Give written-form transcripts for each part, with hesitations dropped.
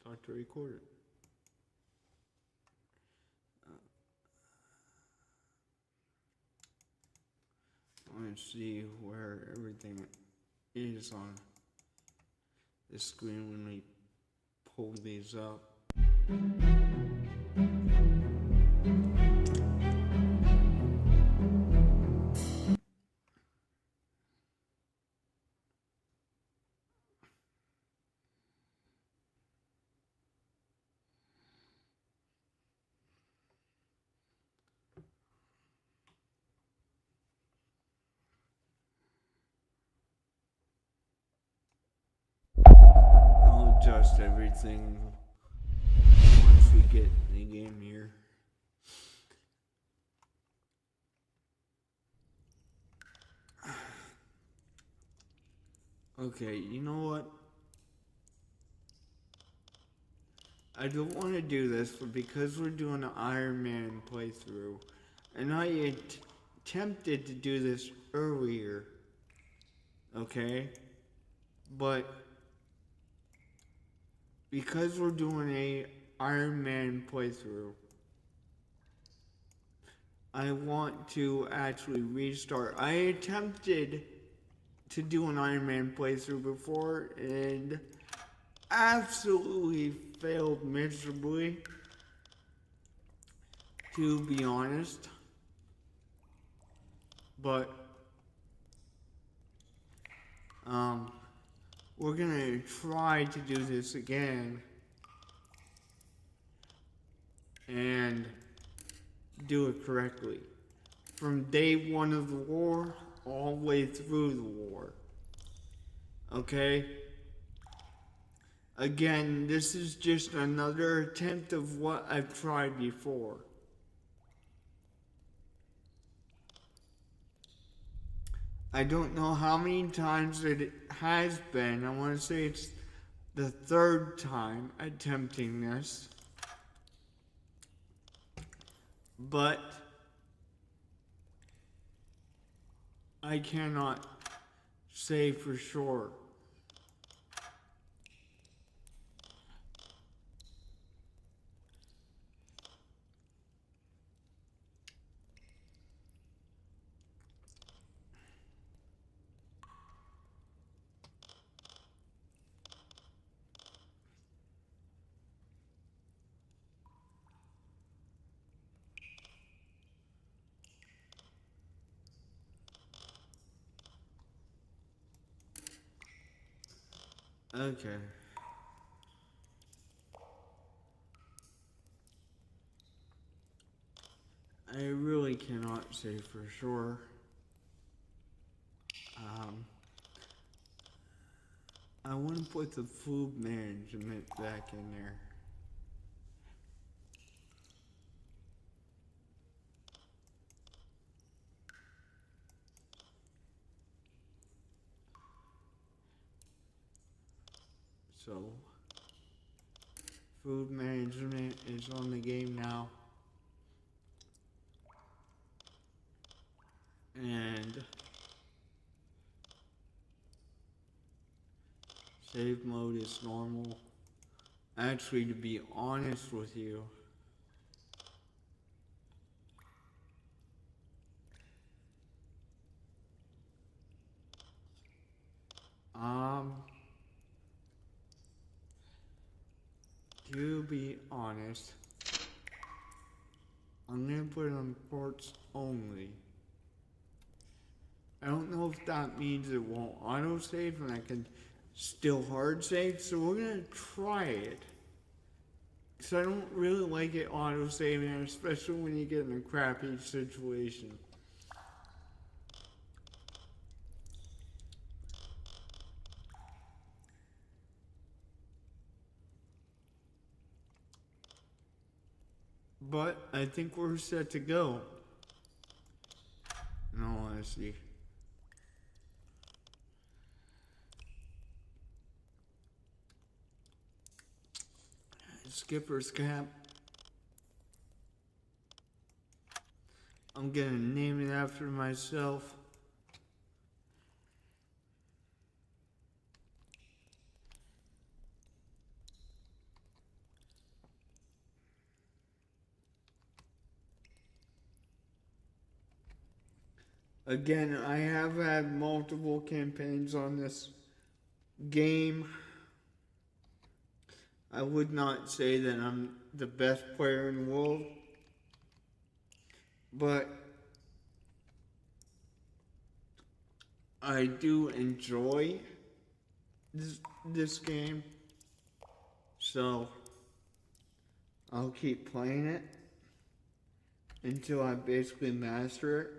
Start to record it. I want to see where everything is on the screen when we pull these up. I'll adjust everything once we get in the game here. Okay, you know what? I don't want to do this, but because we're doing an Ironman playthrough, and I attempted to do this earlier, okay? But because we're doing a Ironman playthrough, I want to actually restart. I attempted to do an Ironman playthrough before and absolutely failed miserably, to be honest. But we're gonna try to do this again and do it correctly from day one of the war all the way through the war. Okay? Again, this is just another attempt of what I've tried before. I don't know how many times it has been. I want to say it's the third time attempting this. But I cannot say for sure. Okay. I really cannot say for sure. I want to put the food management back in there. So, food management is on the game now. And save mode is normal. Actually, to be honest with you, to be honest, I'm gonna put it on ports only. I don't know if that means it won't autosave and I can still hard save, so we're gonna try it. Because I don't really like it autosaving, especially when you get in a crappy situation. But I think we're set to go, in all honesty. Skipper's cap. I'm gonna name it after myself. Again, I have had multiple campaigns on this game. I would not say that I'm the best player in the world, but I do enjoy this game, so I'll keep playing it until I basically master it.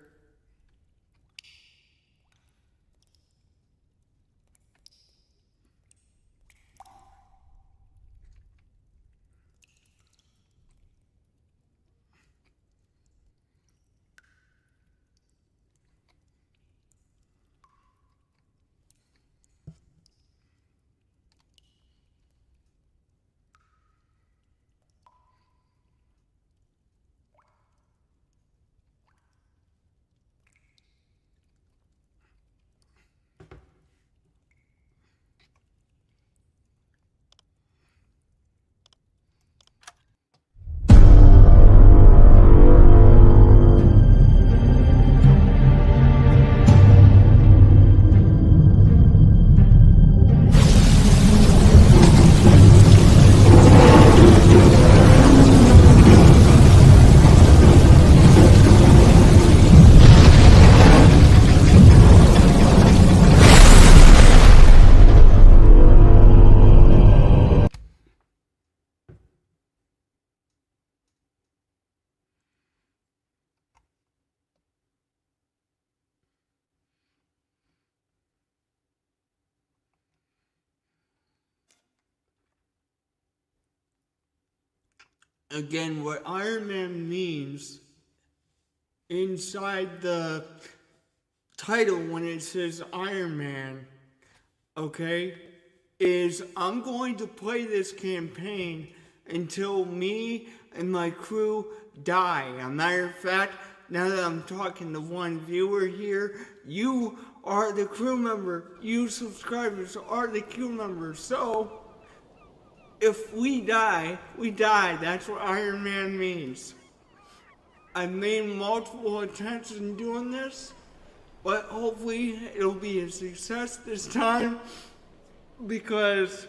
Again, what Ironman means inside the title when it says Ironman, okay, is I'm going to play this campaign until me and my crew die. As a matter of fact, now that I'm talking to one viewer here, you are the crew member. You subscribers are the crew members. So, if we die, we die. That's what Iron Man means. I've made multiple attempts in doing this, but hopefully it'll be a success this time because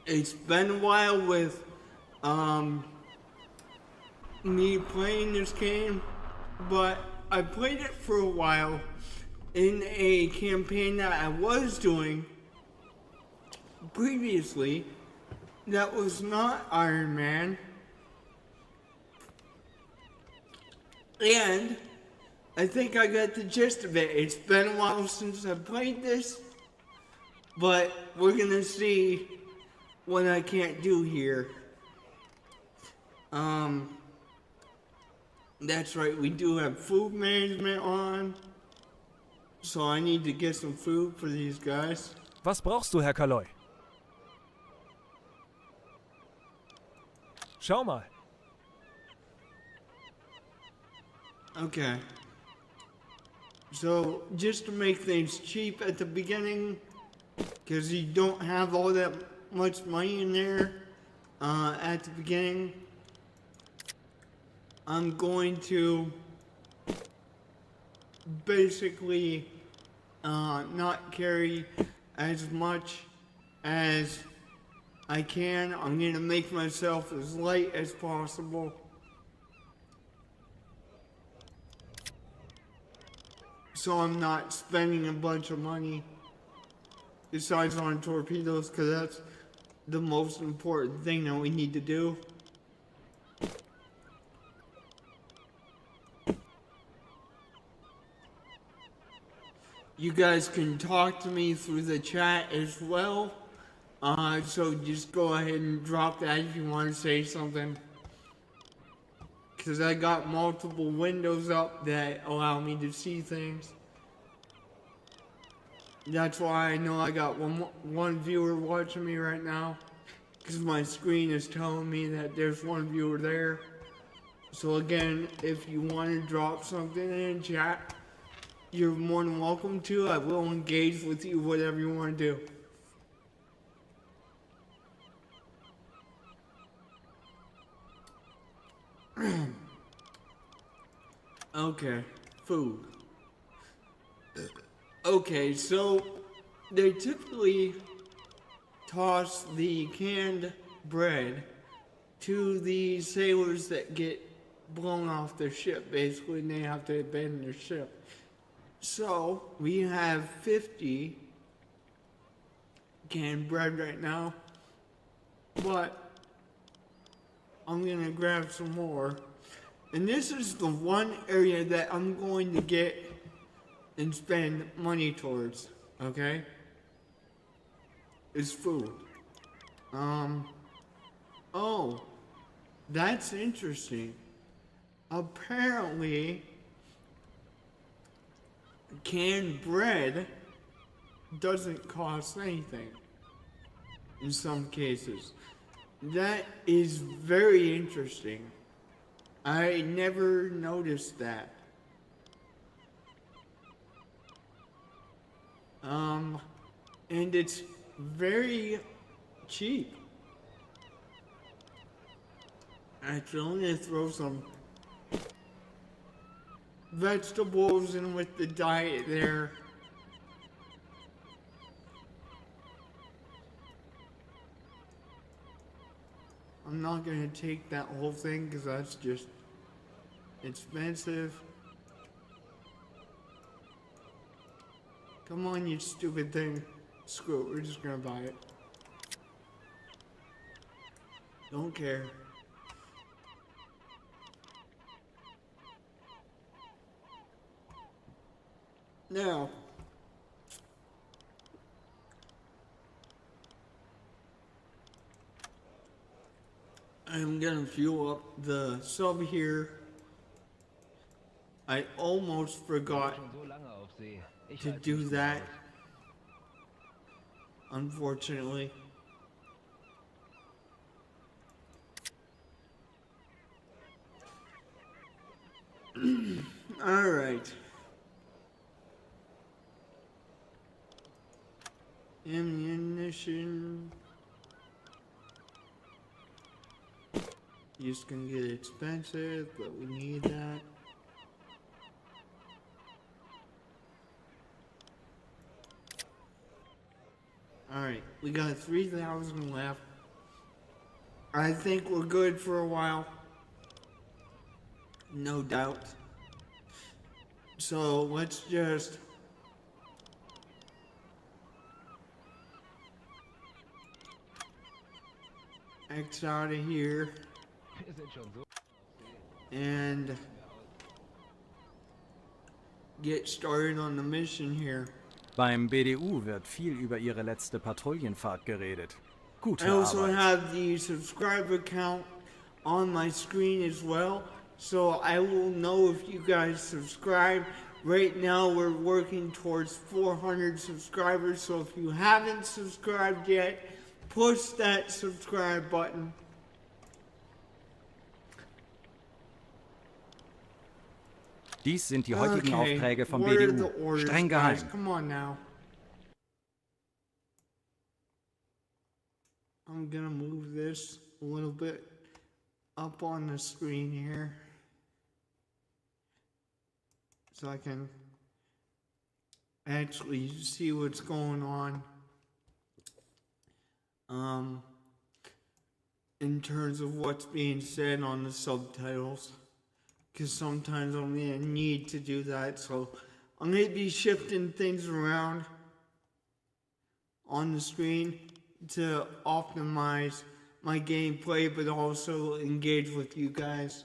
it's been a while with me playing this game, but I played it for a while in a campaign that I was doing previously that was not Iron Man, and I think I got the gist of it. It's been a while since I played this, but we're gonna see what I can't do here. That's right, we do have food management on, so I need to get some food for these guys. Was brauchst du, Herr Kaloy? Schau mal. Okay. So, just to make things cheap at the beginning, because you don't have all that much money in there at the beginning, I'm going to basically not carry as much as I can. I'm going to make myself as light as possible. So I'm not spending a bunch of money besides on torpedoes, because that's the most important thing that we need to do. You guys can talk to me through the chat as well. So just go ahead and drop that if you want to say something. Because I got multiple windows up that allow me to see things. That's why I know I got one viewer watching me right now. Because my screen is telling me that there's one viewer there. So again, if you want to drop something in chat, you're more than welcome to. I will engage with you, whatever you want to do. Okay, food. Okay, so they typically toss the canned bread to the sailors that get blown off their ship, basically, and they have to abandon their ship. So, we have 50 canned bread right now, but I'm gonna grab some more. And this is the one area that I'm going to get and spend money towards, okay? Is food. Oh, that's interesting. Apparently, canned bread doesn't cost anything in some cases. That is very interesting. I never noticed that. And it's very cheap. Actually, I'm gonna throw some vegetables in with the diet there. I'm not gonna take that whole thing because that's just expensive. Come on, you stupid thing. Screw it, we're just gonna buy it. Don't care. Now, I'm gonna fuel up the sub here. I almost forgot to do that, unfortunately. All right. Ammunition. It's gonna get expensive, but we need that. Alright, we got 3,000 left. I think we're good for a while. No doubt. So let's just X out of here and get started on the mission here. Beim BDU wird viel über ihre letzte Patrouillenfahrt geredet. Gute I also Arbeit. have the subscriber count on my screen as well, so I will know if you guys subscribe. Right now we're working towards 400 subscribers, so if you haven't subscribed yet, push that subscribe button. Dies sind die heutigen Okay, Aufträge vom what are the BDU. orders, Streng guys? geheim. Come on now. I'm gonna move this a little bit up on the screen here so I can actually see what's going on in terms of what's being said on the subtitles, because sometimes I'm gonna need to do that. So I'm gonna be shifting things around on the screen to optimize my gameplay, but also engage with you guys.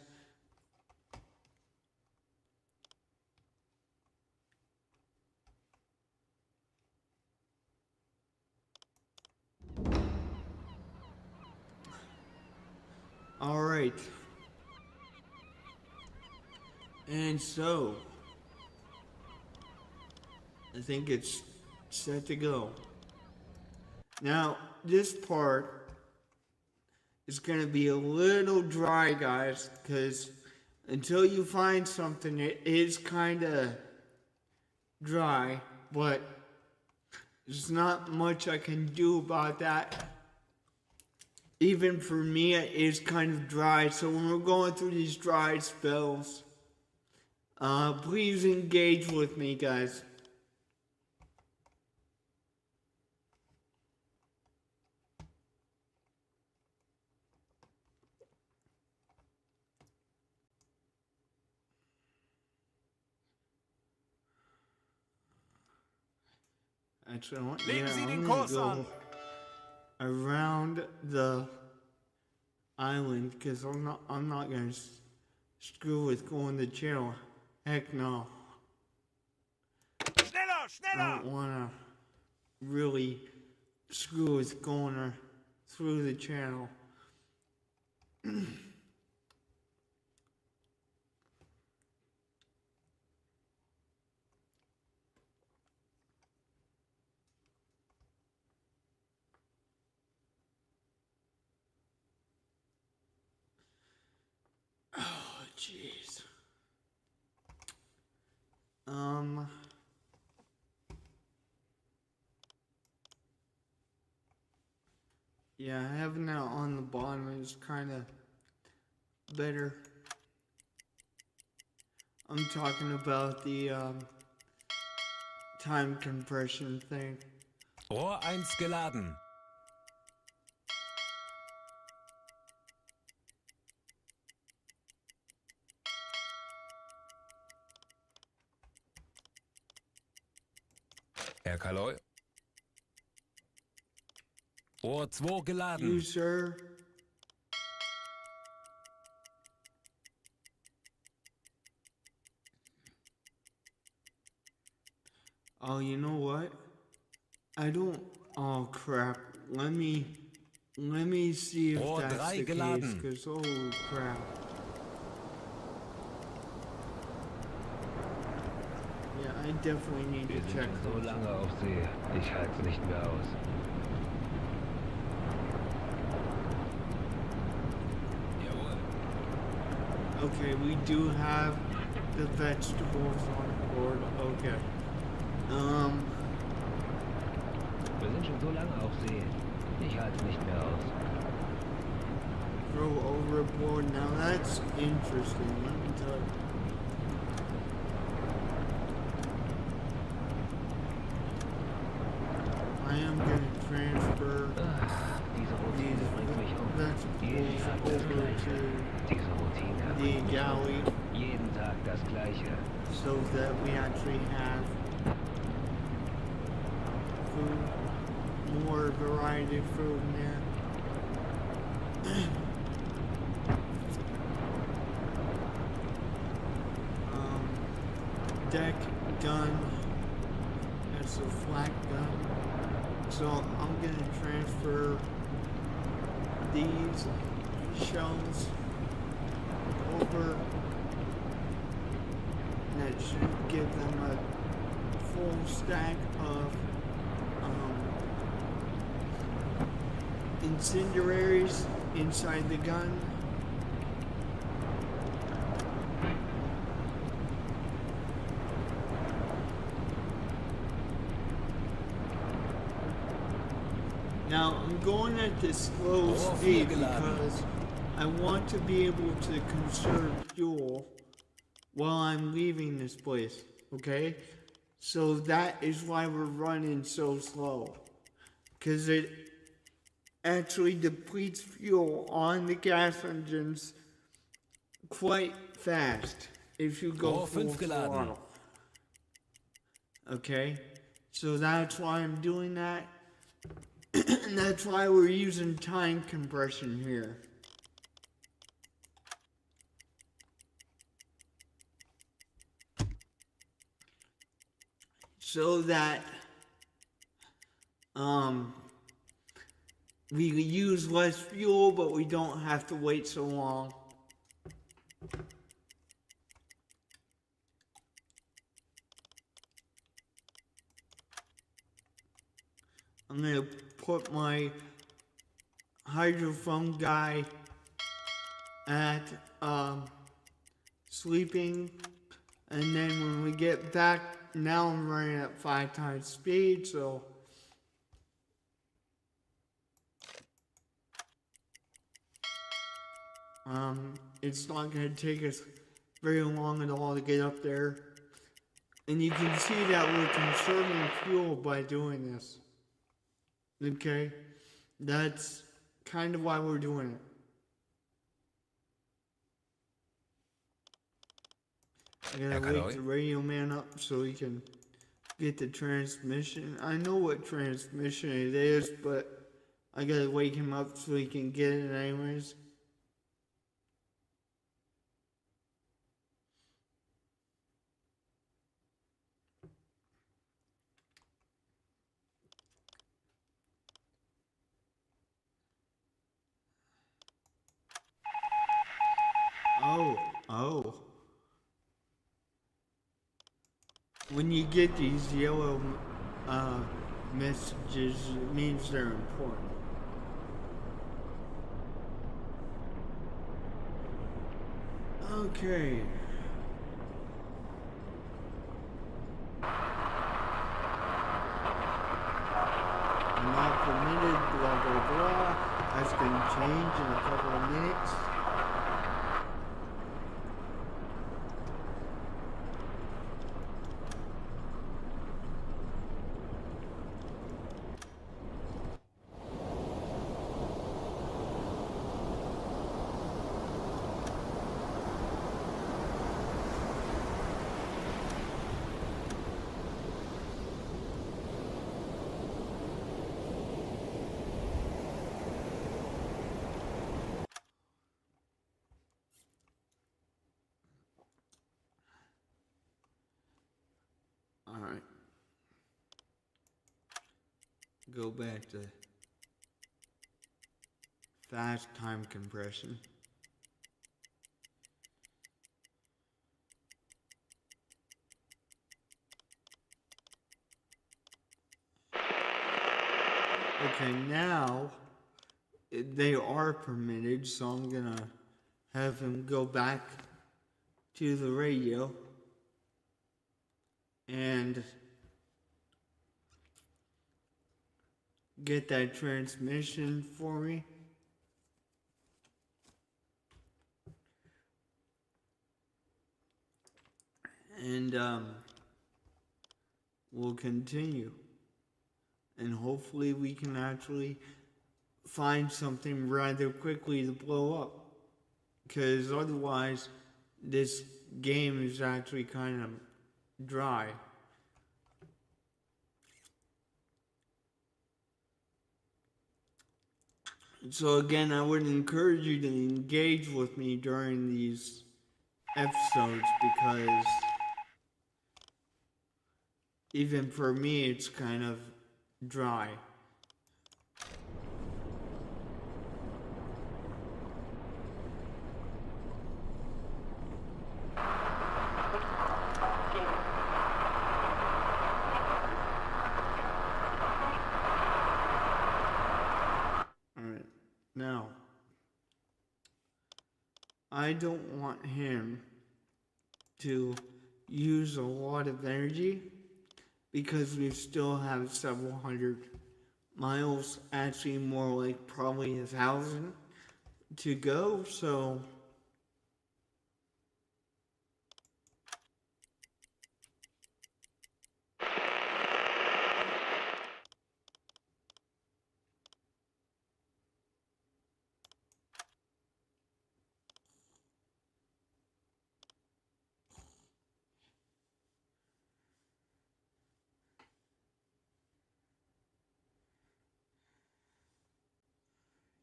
All right. And so, I think it's set to go. Now, this part is going to be a little dry, guys, because until you find something, it is kind of dry, but there's not much I can do about that. Even for me, it is kind of dry, so when we're going through these dry spells, Please engage with me, guys. Actually, Legen Sie den I'm Kurs gonna an. go around the island because I'm not gonna screw with going the channel. Heck no. Schneller, I schneller! don't wanna really screw with going through the channel. Oh, jeez. Yeah, having that on the bottom is kind of better. I'm talking about the time compression thing. Rohr 1 geladen. Herr Kaloy. Rohr 2 geladen. You, sir? Oh, you know what? I don't. Oh crap! Let me see if Rohr that's 3 the case. geladen. Cause oh crap! Yeah, I definitely need Wir to sind check. schon so lange auf See. Ich halte es nicht mehr aus. Jawohl. Okay, we do have the vegetables on board. Okay. Wir sind schon so lange auf See. Ich halte es nicht mehr aus. Throw overboard. Now that's interesting. Let me tell you. I am gonna transfer Diese Routine bringt mich um. Jeden vegetables Tag das over Gleiche. to Diese Routine the bringt mich galley um. Jeden Tag das Gleiche. so that we actually have food, more variety of food in there. Deck gun. That's a flat gun. So I'm gonna transfer these shells over. And that should give them a full stack of incendiaries inside the gun. Now I'm going at this slow speed because I want to be able to conserve fuel while I'm leaving this place, okay? So that is why we're running so slow, because it actually depletes fuel on the gas engines quite fast if you go Rohr full 5 geladen. throttle. Okay, so that's why I'm doing that. And that's why we're using time compression here. So that we use less fuel, but we don't have to wait so long. I'm gonna put my hydrophone guy at sleeping, and then when we get back, now I'm running at 5 times speed, so it's not gonna take us very long at all to get up there. And you can see that we're conserving fuel by doing this. Okay? That's kind of why we're doing it. I gotta wake the radio man up so he can get the transmission. I know what transmission it is, but I gotta wake him up so he can get it anyways. Oh. When you get these yellow messages, it means they're important. Okay. Not permitted, blah, blah, blah. That's going to change in a couple of minutes. Alright. Go back to fast time compression. Okay, now they are permitted, so I'm gonna have him go back to the radio and get that transmission for me. And we'll continue. And hopefully we can actually find something rather quickly to blow up. Because otherwise, this game is actually kind of dry. So again, I would encourage you to engage with me during these episodes because even for me, it's kind of dry. Now, I don't want him to use a lot of energy because we still have several hundred miles, actually more like probably 1,000 to go, so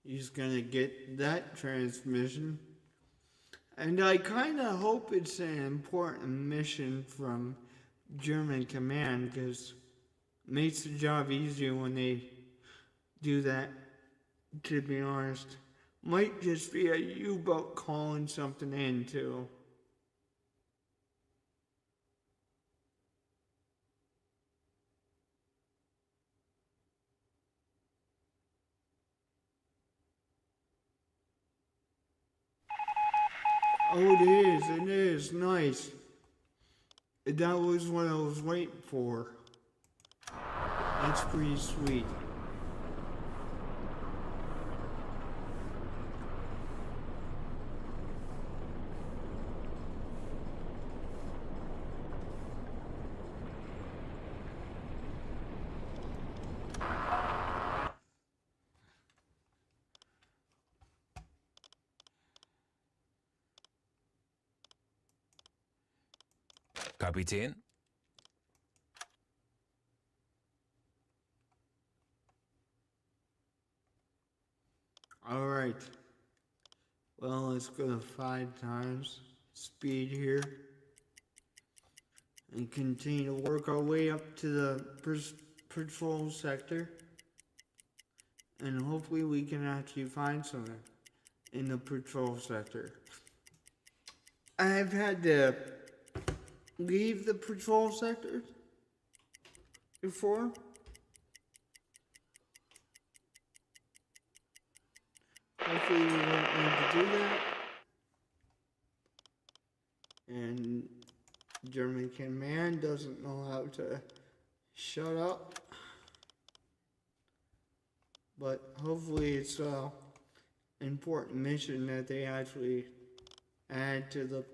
he's gonna get that transmission. And I kind of hope it's an important mission from German command because it makes the job easier when they do that, to be honest. Might just be a U-boat calling something in too. Oh, it is, nice. That was what I was waiting for. That's pretty sweet. Kapitän? Alright. Well, let's go to 5 times speed here. And continue to work our way up to the patrol sector. And hopefully we can actually find something in the patrol sector. I've had to leave the patrol sector before. Hopefully we won't need to do that. And German command doesn't know how to shut up. But hopefully it's an important mission that they actually add to the...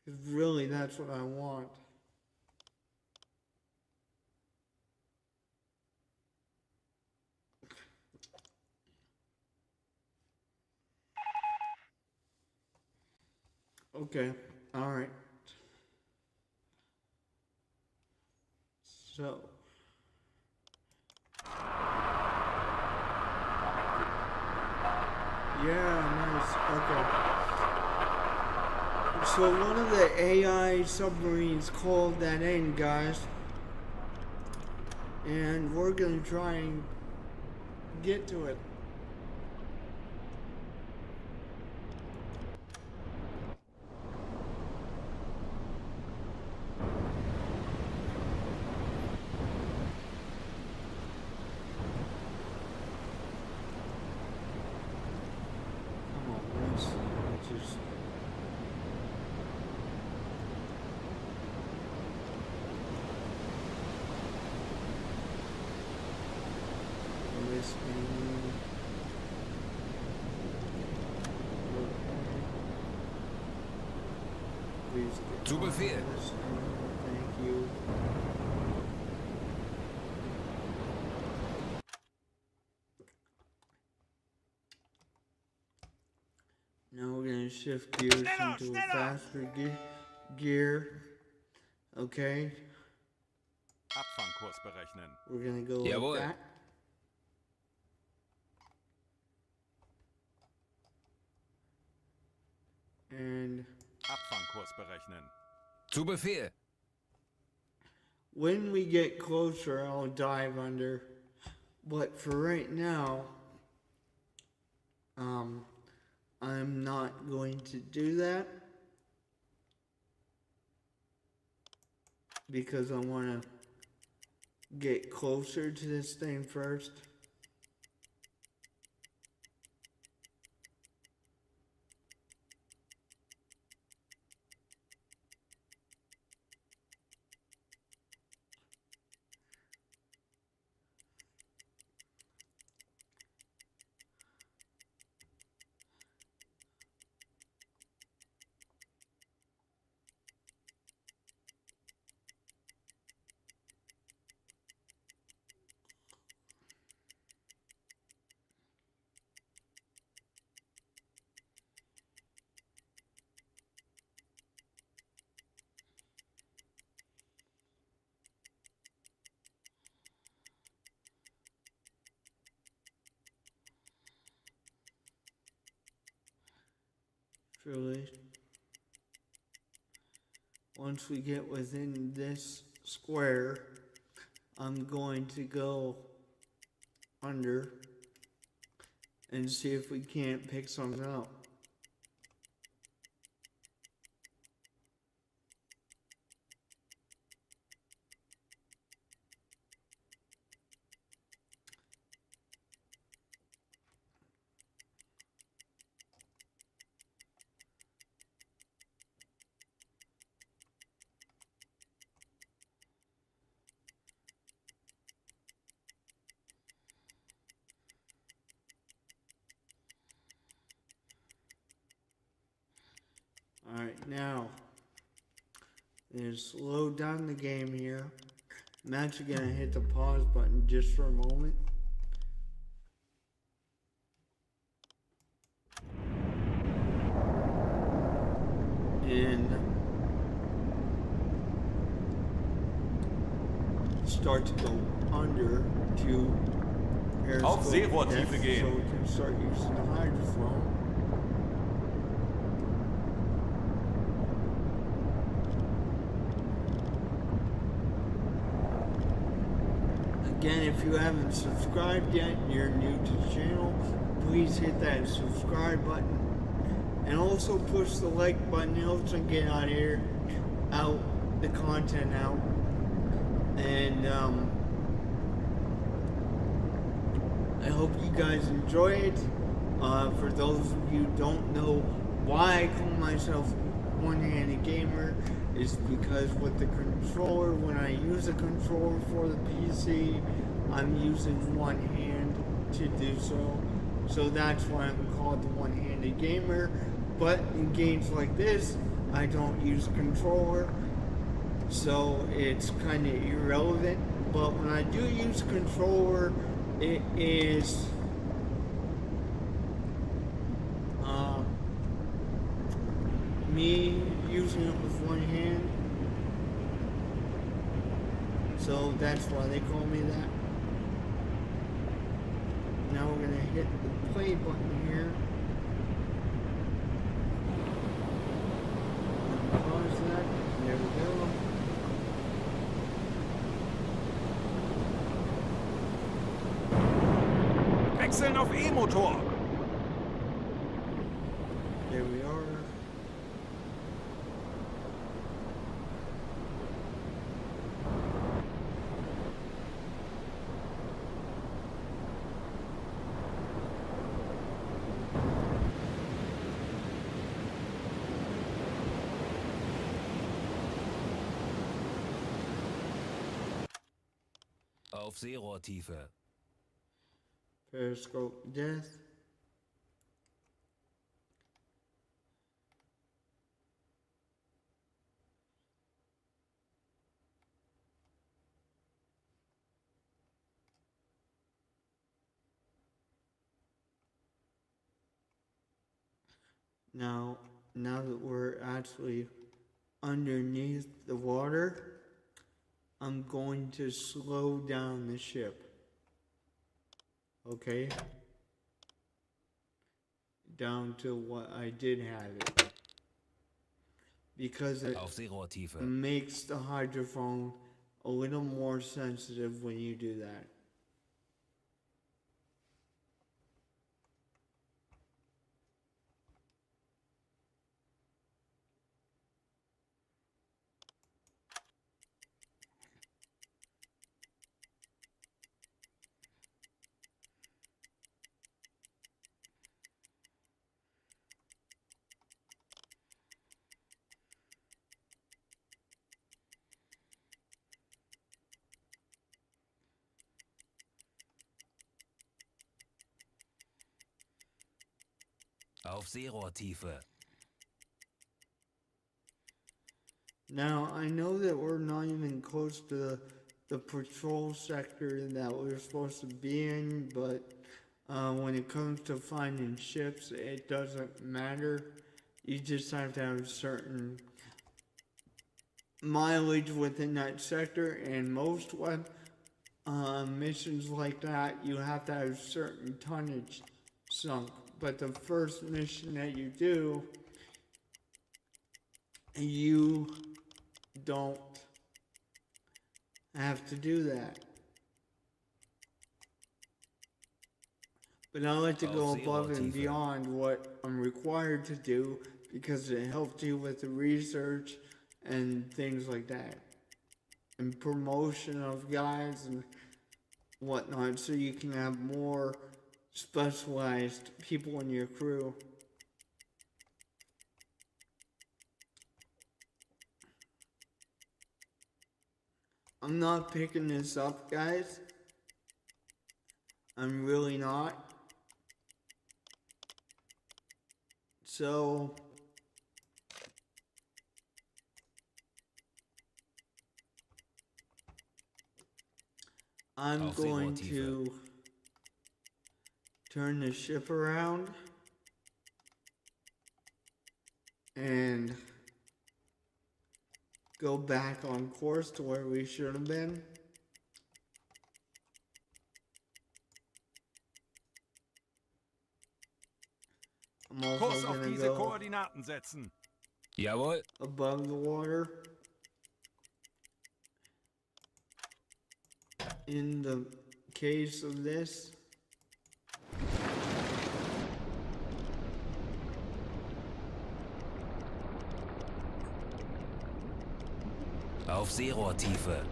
Because really that's what I want. Okay, alright. So... Yeah, nice. Okay. So one of the AI submarines called that in, guys. And we're gonna try and get to it. Zu Befehl. Thank you. Now we're going to shift gears into a faster gear. Okay. Abfangkurs berechnen. We're going to go Jawohl. like that. And Abfangkurs berechnen. Zu Befehl. when we get closer, I'll dive under. But for right now, I'm not going to do that because I want to get closer to this thing first. Truly. Once we get within this square, I'm going to go under and see if we can't pick something up. Alright, now, I'm going to slow down the game here. I'm actually going to hit the pause button just for a moment. And start to go under to Auf periscope Seerohrtiefe depth, gehen. so we can start using the hydrophone. Again, if you haven't subscribed yet and you're new to the channel, please hit that subscribe button. And also push the like button. It helps me get the content out. And I hope you guys enjoy it. For those of you who don't know why I call myself one-handed gamer, is because with the controller, when I use a controller for the PC, I'm using one hand to do so. So that's why I'm called the one-handed gamer. But in games like this, I don't use a controller, so it's kind of irrelevant. But when I do use a controller, it is me using it with one hand. So that's why they call me that. Now we're gonna hit the play button here. Pause that. There we go. Wechseln auf E-Motor. There we are. Auf Seerohrtiefe. Periscope death. Now that we're actually underneath the water, I'm going to slow down the ship. Okay? Down to what I did have it. Because it Auf Seerohrtiefe. makes the hydrophone a little more sensitive when you do that. Auf Seerohrtiefe. Now, I know that we're not even close to the patrol sector that we're supposed to be in, but when it comes to finding ships, it doesn't matter. You just have to have certain mileage within that sector, and most missions like that, you have to have certain tonnage sunk. But the first mission that you do, you don't have to do that. But I like to go above and beyond what I'm required to do because it helps you with the research and things like that. And promotion of guys and whatnot, so you can have more specialized people in your crew. I'm not picking this up, guys. I'm really not. So I'm going to turn the ship around and go back on course to where we should have been. I'm also Kurs auf gonna diese go Koordinaten setzen. Jawohl. above the water in the case of this. Auf Seerohrtiefe.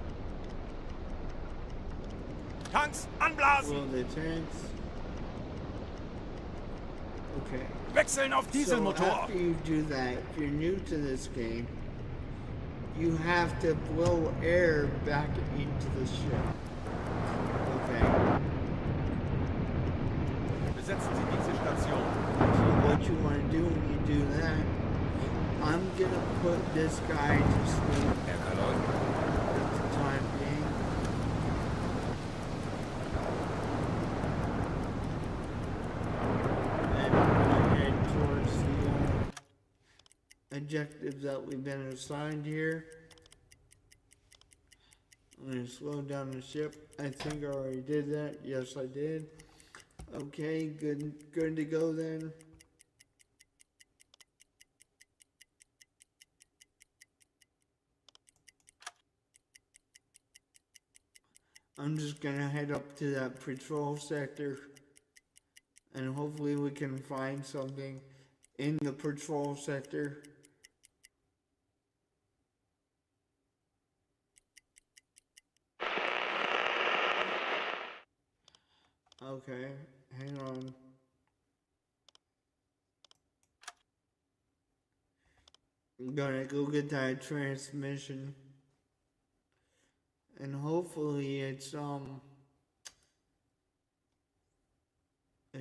Tanks anblasen. Well, the tanks. Okay. Wechseln auf So Dieselmotor. after you do that, if you're new to this game, you have to blow air back into the ship. Okay. Besetzen Sie diese Station. So what you want to do when you do that, I'm gonna put this guy to sleep Herr Kaloi. at the time being. And we're gonna head towards the objectives that we've been assigned here. I'm gonna slow down the ship. I think I already did that. Yes, I did. Okay, good to go then. I'm just gonna head up to that patrol sector and hopefully we can find something in the patrol sector. Okay, hang on. I'm gonna go get that transmission. And hopefully it's a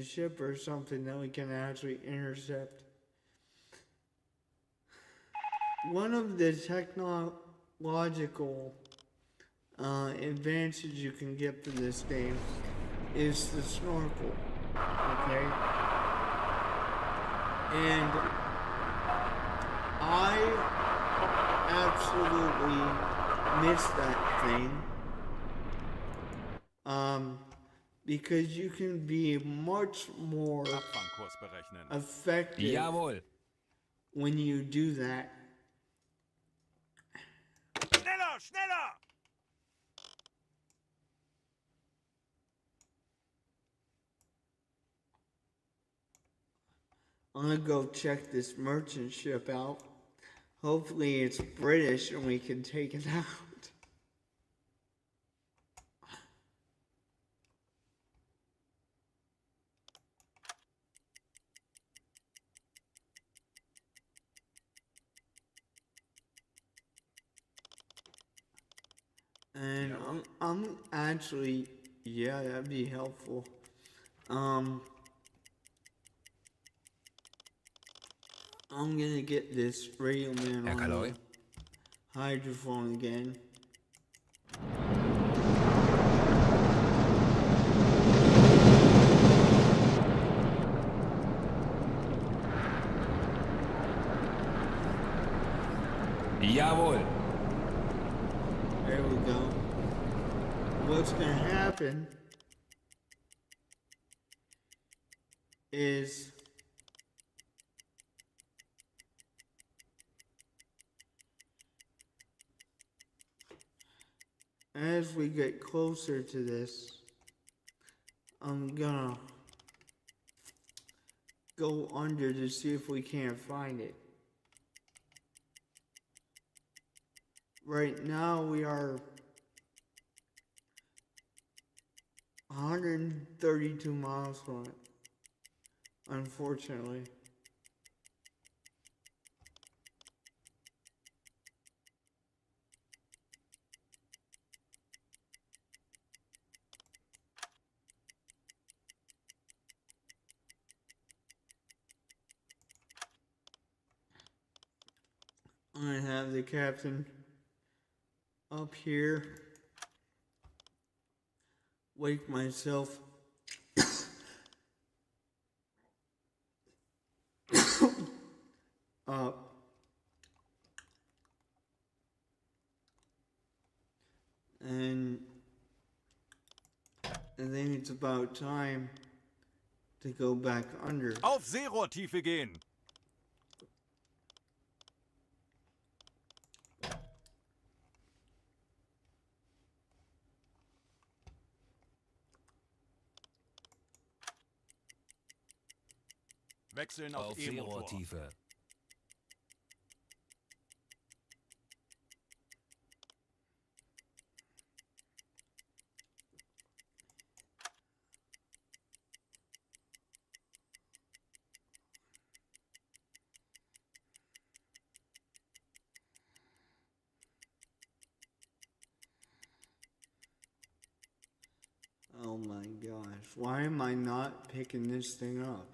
ship or something that we can actually intercept. One of the technological advantages you can get for this game is the snorkel, okay? And I absolutely miss that thing. Because you can be much more Abfangkurs berechnen. effective Jawohl. when you do that. Schneller, schneller! I'm gonna go check this merchant ship out. Hopefully it's British and we can take it out. And I'm actually, yeah, that'd be helpful. I'm gonna get this radio man Herr on Kaloi. the hydrophone again. Jawohl. There we go. What's gonna happen is as we get closer to this, I'm gonna go under to see if we can't find it. Right now we are 132 miles from it, unfortunately. I'm gonna have the captain up here, wake myself up, and I think it's about time to go back under. Auf Seerohrtiefe gehen. Wechseln auf Auf E-Motor. Seerohrtiefe. Oh my gosh, why am I not picking this thing up?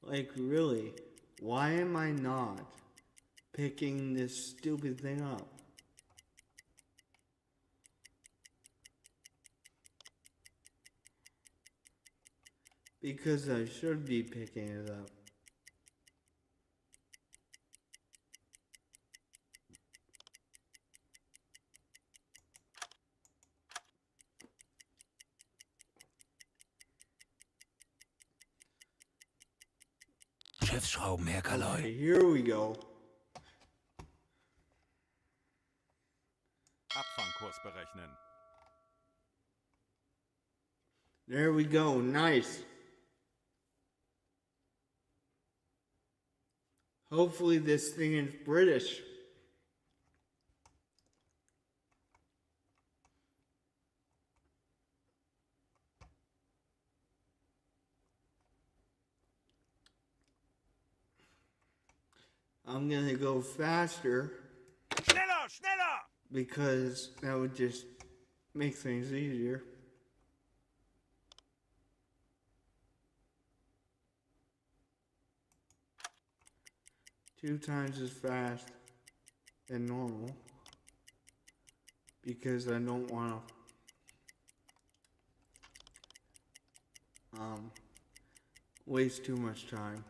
Like, really, why am I not picking this stupid thing up? Because I should be picking it up. Schiffsschrauben, Herr Kaloi. Okay, here we go. Abfangkurs berechnen. There we go, nice. Hopefully this thing is British. I'm gonna go faster Schneller, schneller! because that would just make things easier. Two times as fast than normal because I don't want to waste too much time.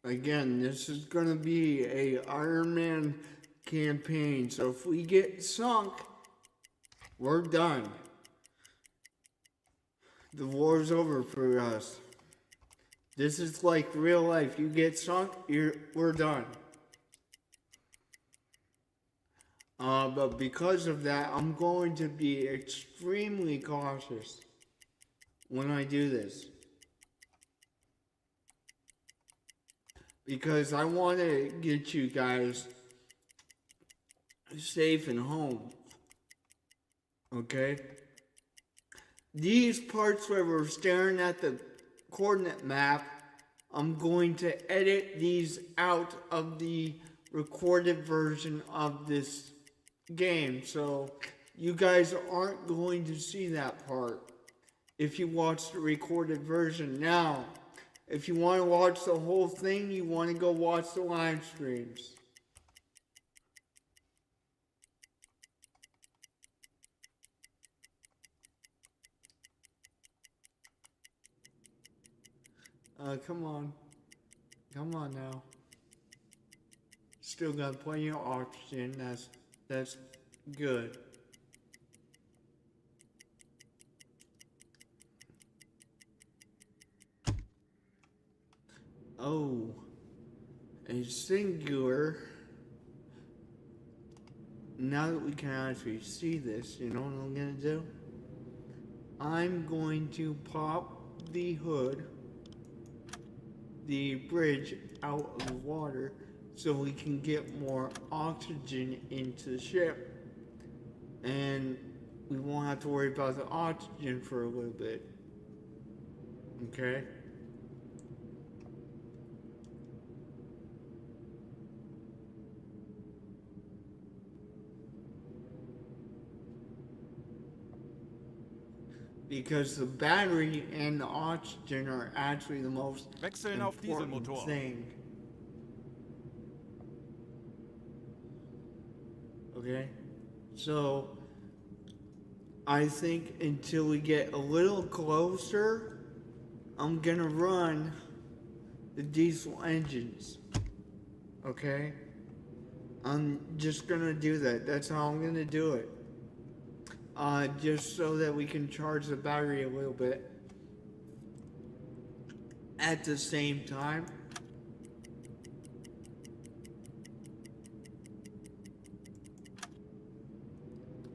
Again, this is going to be a Ironman campaign, so if we get sunk, we're done. The war's over for us. This is like real life. You get sunk, we're done. But because of that, I'm going to be extremely cautious when I do this. Because I want to get you guys safe and home. Okay? These parts where we're staring at the coordinate map, I'm going to edit these out of the recorded version of this game. So you guys aren't going to see that part if you watch the recorded version. Now, if you want to watch the whole thing, you want to go watch the live streams. Come on. Come on now. Still got plenty of oxygen. That's good. Oh, a singular. Now that we can actually see this, you know what I'm gonna do? I'm going to pop the hood, the bridge out of the water so we can get more oxygen into the ship. And we won't have to worry about the oxygen for a little bit. Okay? because the battery and the oxygen are actually the most Wechseln auf important Dieselmotor. thing. Okay, so I think until we get a little closer, I'm gonna run the diesel engines. Okay, I'm just gonna do that. That's how I'm gonna do it. Just so that we can charge the battery a little bit at the same time.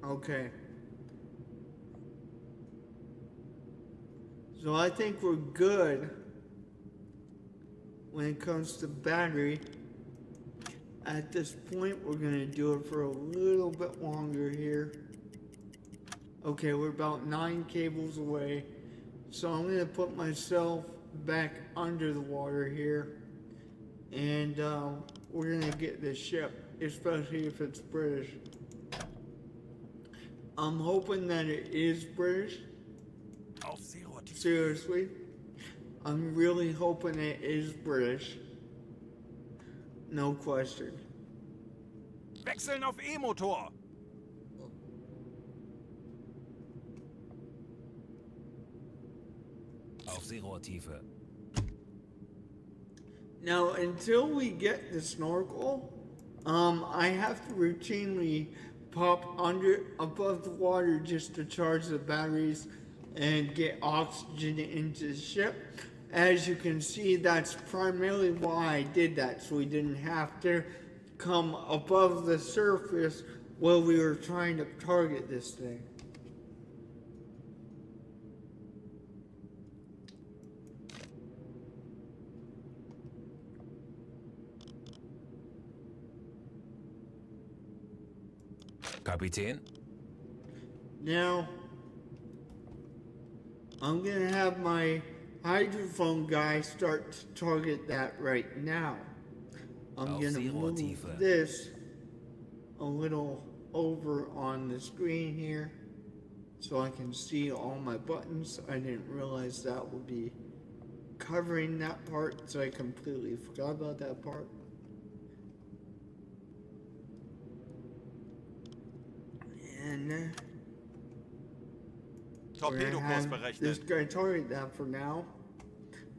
Okay. So I think we're good when it comes to battery. At this point, we're gonna do it for a little bit longer here. Okay, we're about 9 cables away. So I'm gonna put myself back under the water here. And we're gonna get this ship, especially if it's British. I'm hoping that it is British. Auf Seerohrtiefe. Seriously. I'm really hoping it is British. No question. Wechseln auf E-Motor. Auf Seerohrtiefe. Now, until we get the snorkel, I have to routinely pop above the water just to charge the batteries and get oxygen into the ship. As you can see, that's primarily why I did that, so we didn't have to come above the surface while we were trying to target this thing. Kapitän? Now, I'm gonna have my hydrophone guy start to target that right now. I'm Auf gonna move Seerohrtiefe. this a little over on the screen here so I can see all my buttons. I didn't realize that would be covering that part, so I completely forgot about that part. And we're gonna Torpedokurs have this berechnen. guy target that for now,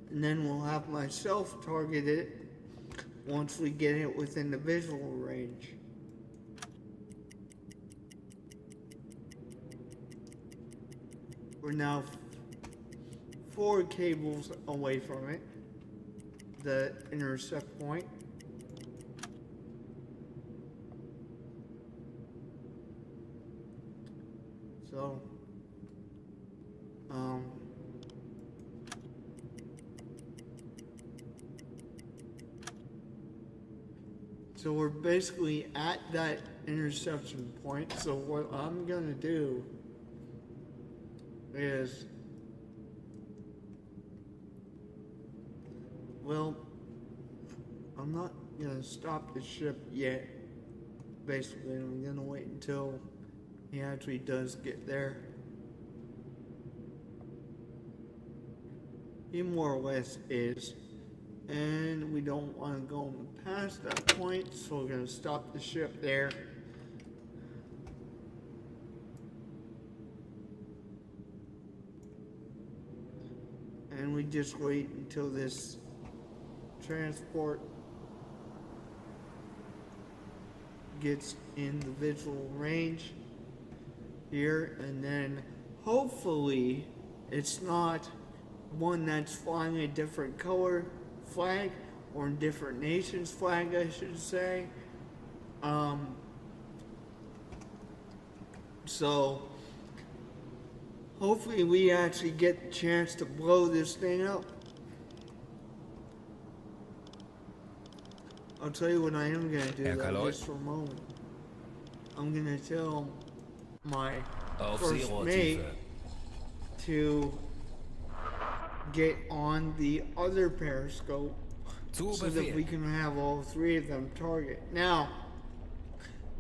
and then we'll have myself target it once we get it within the visual range. We're now 4 cables away from it, the intercept point. So, so we're basically at that interception point. So what I'm gonna do is, well, I'm not gonna stop the ship yet. Basically, I'm gonna wait until he actually does get there. He more or less is. And we don't want to go past that point, so we're going to stop the ship there. And we just wait until this transport gets in the visual range here, and then hopefully it's not one that's flying a different color flag or a different nation's flag, I should say. So hopefully we actually get the chance to blow this thing up. I'll tell you what I am going to do Herr though, Kaloy? just for a moment. I'm going to tell my Auf first mate Seerohrtiefe. to get on the other periscope Zu so that Befehl. we can have all 3 of them target. Now,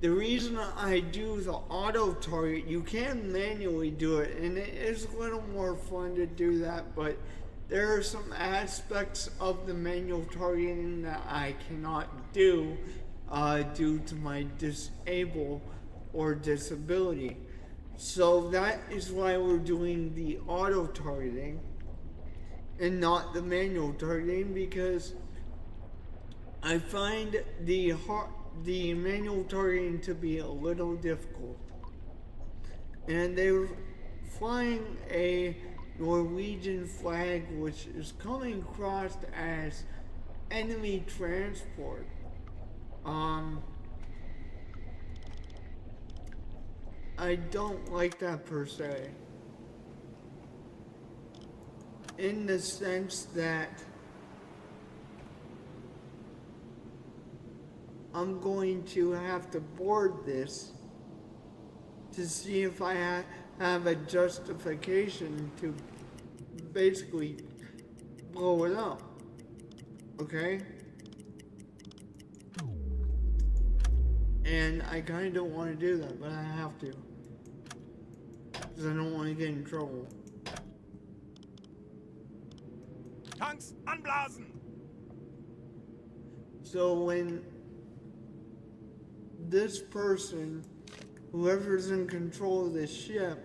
the reason I do the auto target, you can manually do it, and it is a little more fun to do that, but there are some aspects of the manual targeting that I cannot do due to my disable or disability. So that is why we're doing the auto targeting and not the manual targeting, because I find the manual targeting to be a little difficult. And they were flying a Norwegian flag, which is coming across as enemy transport. I don't like that per se, in the sense that I'm going to have to board this to see if I have a justification to basically blow it up, okay? And I kind of don't want to do that, but I have to, because I don't want to get in trouble. Tanks anblasen! So when this person, whoever's in control of this ship,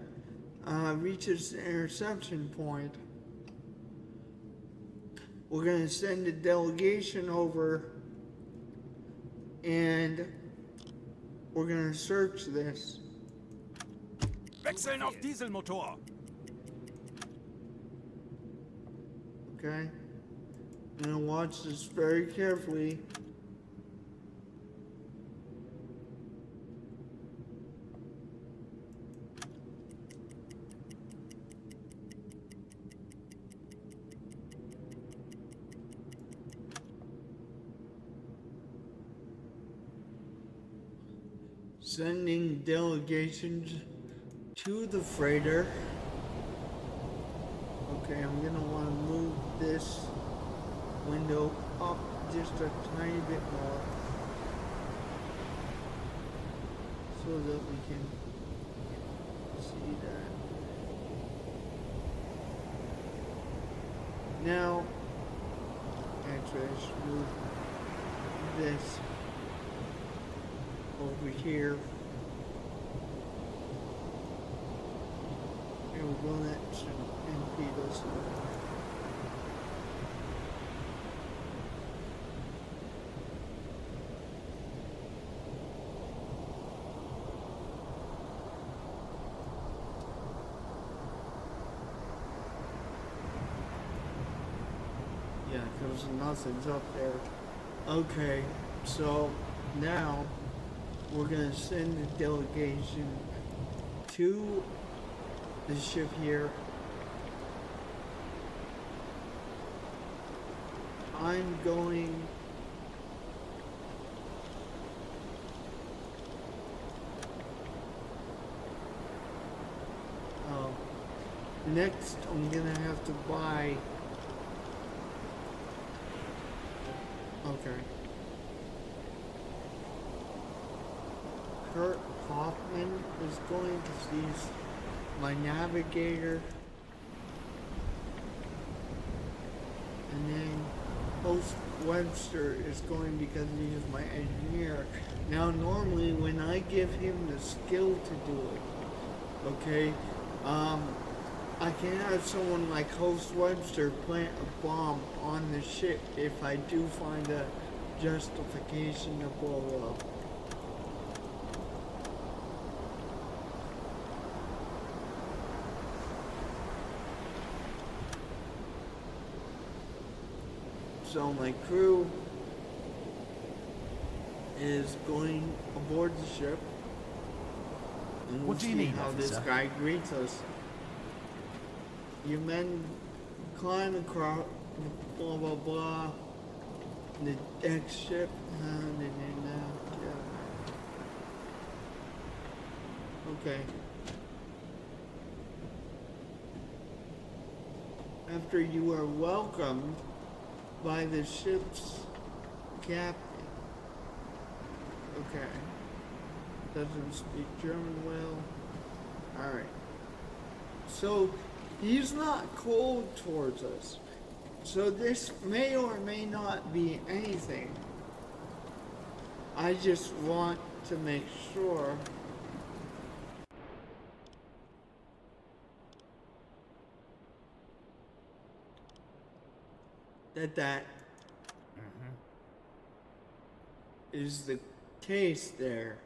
reaches the interception point, we're going to send a delegation over and we're going to search this. Wechseln auf Dieselmotor! Okay? I'm going to watch this very carefully. Sending delegations to the freighter. Okay, I'm gonna want to move this window up just a tiny bit more so that we can see that. Now, actually I should move this over here. There we go, that should impede us. Yeah, because nothing's up there. Okay, so now we're going to send a delegation to the ship here. I'm going next I'm going to have to buy. Okay. Kurt Hoffman is going to seize my navigator, and then Host Webster is going because he is my engineer. Now normally when I give him the skill to do it, okay, I can have someone like Host Webster plant a bomb on the ship if I do find a justification to blow it up. So my crew is going aboard the ship, and we'll What do you see need, how this officer? guy greets us. Your men climb across, blah blah blah, the deck ship, okay. After you are welcomed by the ship's captain. Okay. Doesn't speak German well. Alright. So, he's not cold towards us. So this may or may not be anything. I just want to make sure that is the case there.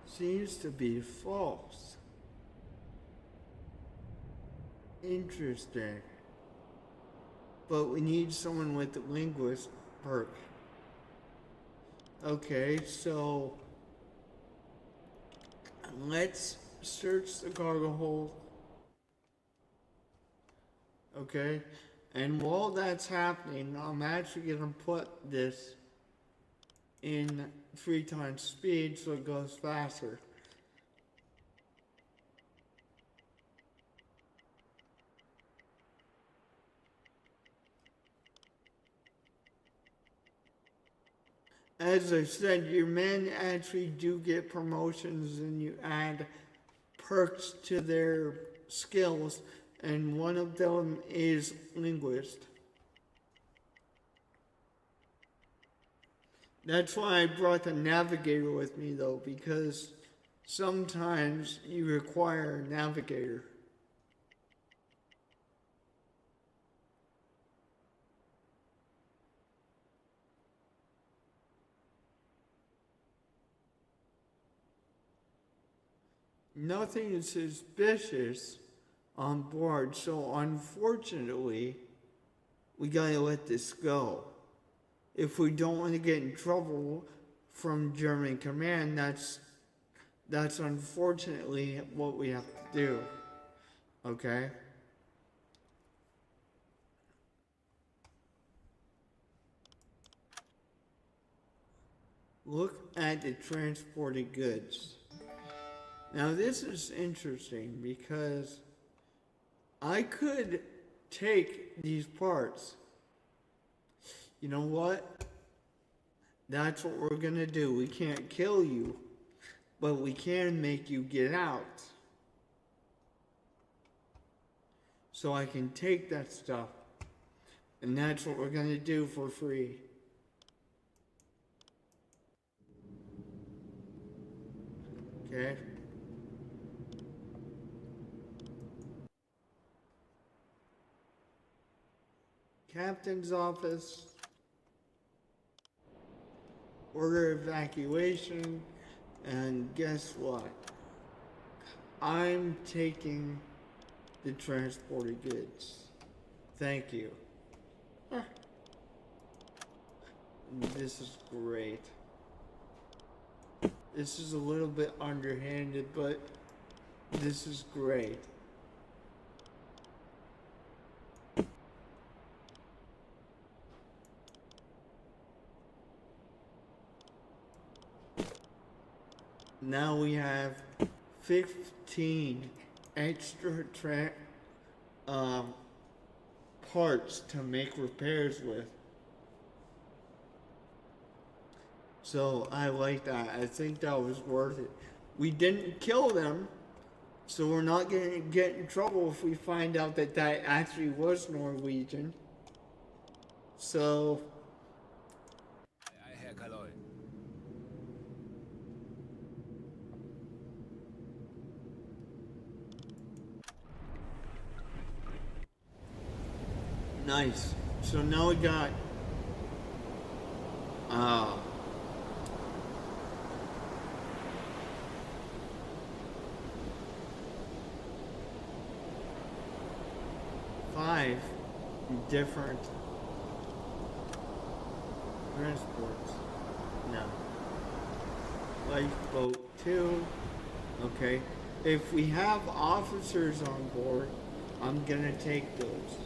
Seems to be false. Interesting. But we need someone with the linguist perk. Okay, so let's search the cargo hold. Okay, and while that's happening, I'm actually gonna put this in 3 times speed so it goes faster. As I said, your men actually do get promotions and you add perks to their skills, and one of them is linguist. That's why I brought the navigator with me though, because sometimes you require a navigator. Nothing suspicious on board, so unfortunately, we gotta let this go. If we don't want to get in trouble from German command, that's unfortunately what we have to do. Okay? Look at the transported goods. Now this is interesting because I could take these parts. You know what? That's what we're gonna do. We can't kill you, but we can make you get out. So I can take that stuff. And that's what we're gonna do for free. Okay? Captain's office. Order evacuation, and guess what? I'm taking the transported goods. Thank you. This is great. This is a little bit underhanded, but this is great. Now we have 15 extra parts to make repairs with. So I like that. I think that was worth it. We didn't kill them, so we're not going to get in trouble if we find out that that actually was Norwegian. So... Herr Kaloy. Nice. So now we got 5 different transports. No. Lifeboat 2. Okay. If we have officers on board, I'm gonna take those.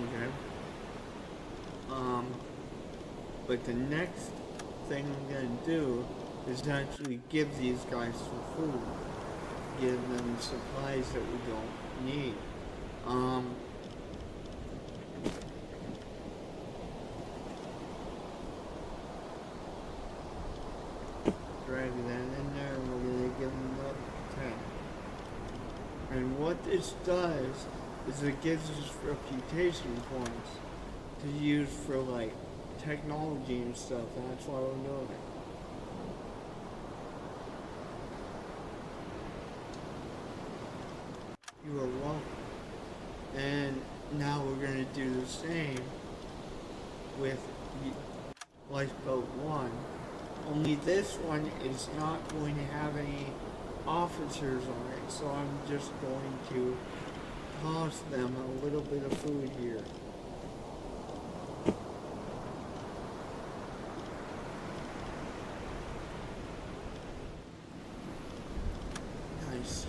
Okay. But the next thing I'm gonna do is actually give these guys some food. Give them supplies that we don't need. Drag that in there and we're gonna give them the 10. And what this does is it gives us reputation points to use for like technology and stuff. That's why we're doing it. You are welcome. And now we're going to do the same with Lifeboat 1. Only this one is not going to have any officers on it, so I'm just going to toss them a little bit of food here. Nice.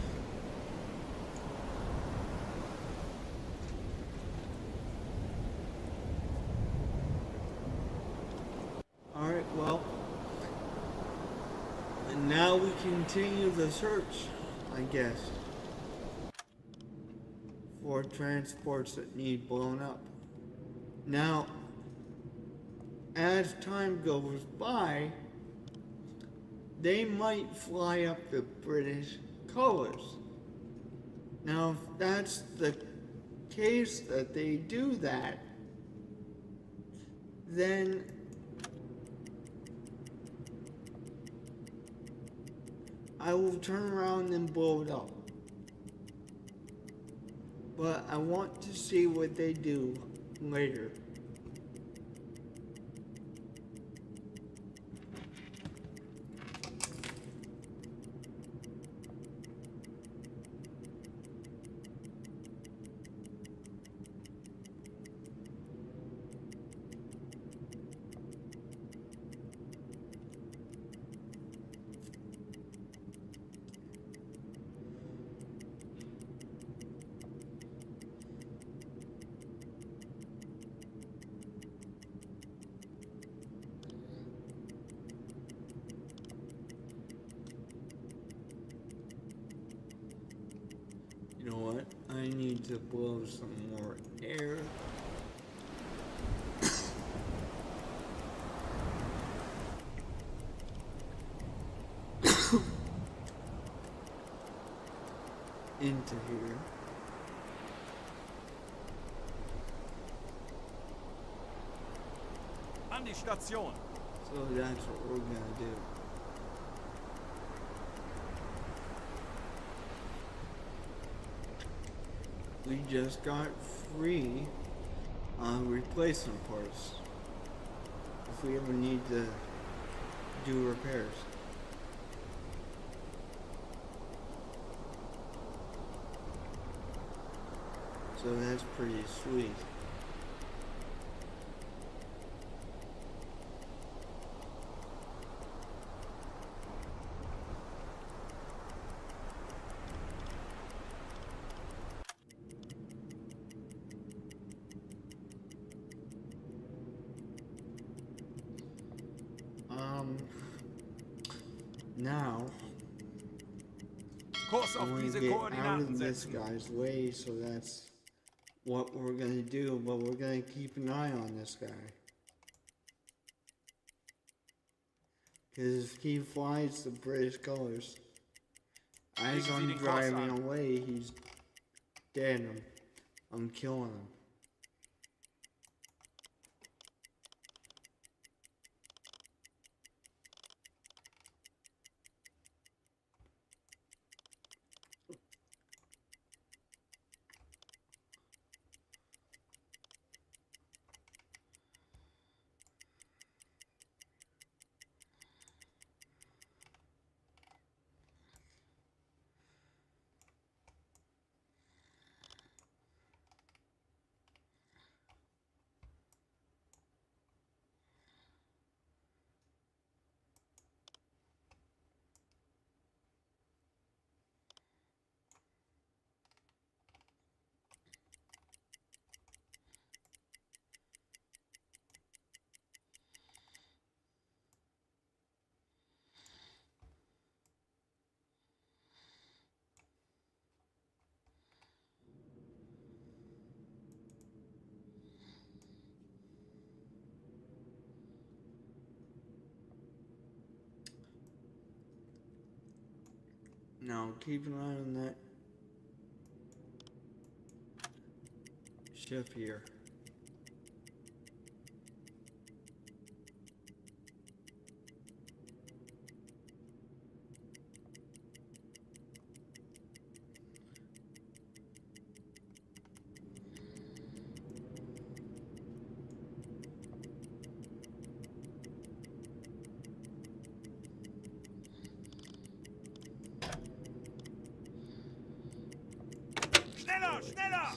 Alright, well, and now we continue the search, I guess, for transports that need blown up. Now, as time goes by, they might fly up the British colors. Now, if that's the case that they do that, then I will turn around and blow it up. But I want to see what they do later. You know what? I need to blow some more air. Into here. An die Station. So that's what we're gonna do. We just got free replacement parts if we ever need to do repairs. So that's pretty sweet. Now, Kurs I auf want to diese get out Koordinaten of this setzen. guy's way, so that's what we're going to do, but we're going to keep an eye on this guy. Because if he flies the British colors, as Legen Sie I'm den Kurs driving an. away, he's dead. I'm killing him. Now keep an eye on that ship here. Schneller, schneller!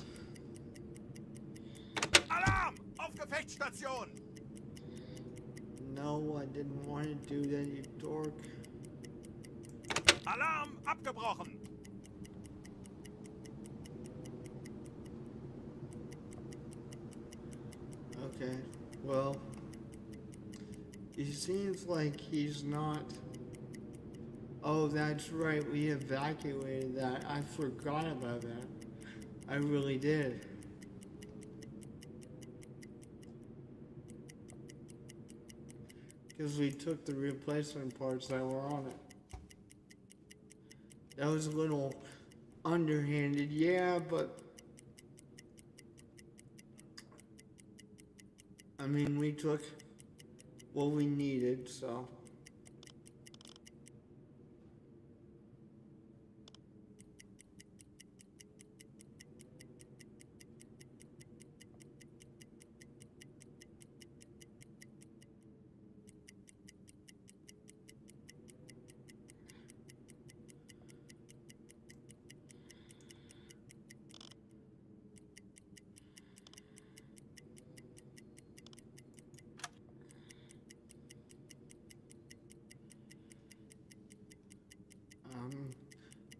Alarm! Auf Gefechtsstation! No, I didn't want to do that, you dork. Alarm abgebrochen! Okay, well, it seems like he's not. Oh, that's right, we evacuated that. I forgot about that. I really did. Because we took the replacement parts that were on it. That was a little underhanded, yeah, but I mean, we took what we needed, so.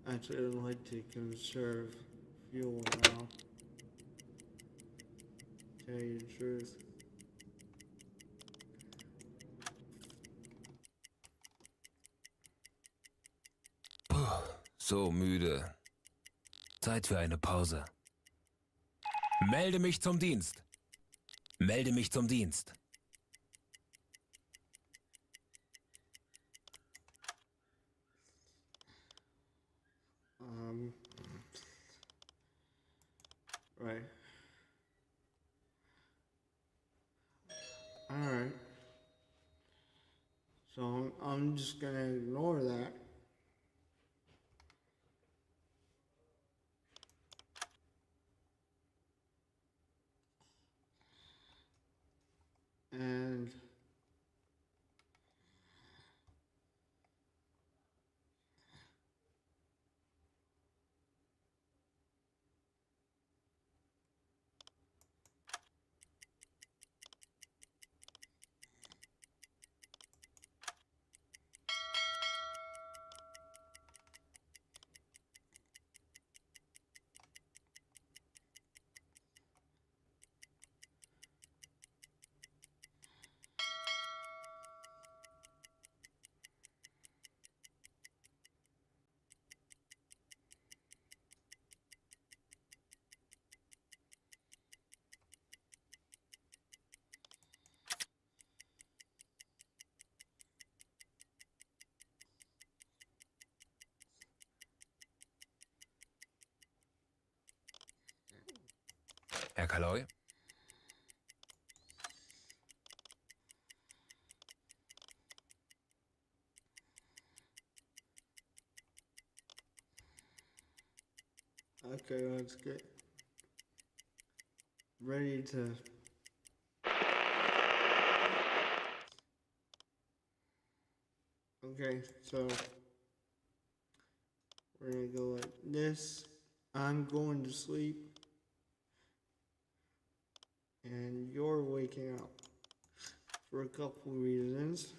Actually, I'd like to conserve fuel now. Tell you the truth. So müde. Zeit für eine Pause. Melde mich zum Dienst. Melde mich zum Dienst. Right. Alright. So I'm just gonna ignore that. And Herr Kaloy? okay, let's get ready to. Okay, so we're gonna go like this. I'm going to sleep, and you're waking up for a couple reasons.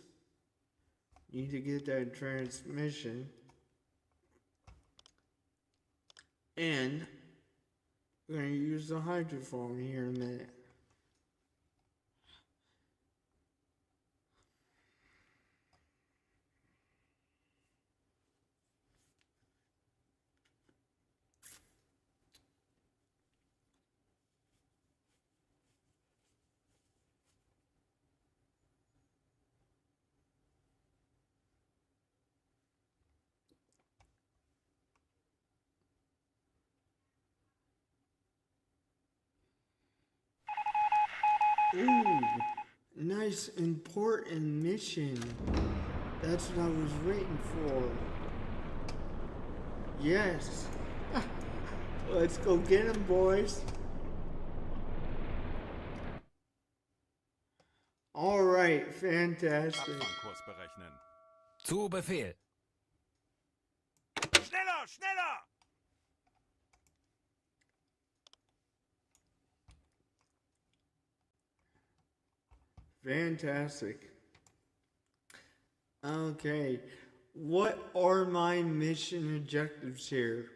You need to get that transmission, and we're gonna use the hydrophone here in a minute. Ooh, nice important mission. That's what I was waiting for. Yes. Let's go get him, boys. All right, fantastic. Abfangkurs berechnen. Zu Befehl. Schneller, schneller! Fantastic. Okay, what are my mission objectives here?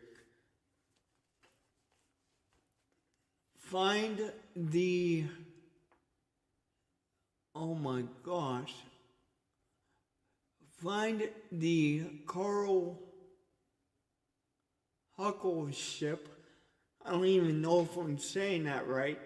Find the... Oh my gosh. Find the Carl Huckle ship. I don't even know if I'm saying that right.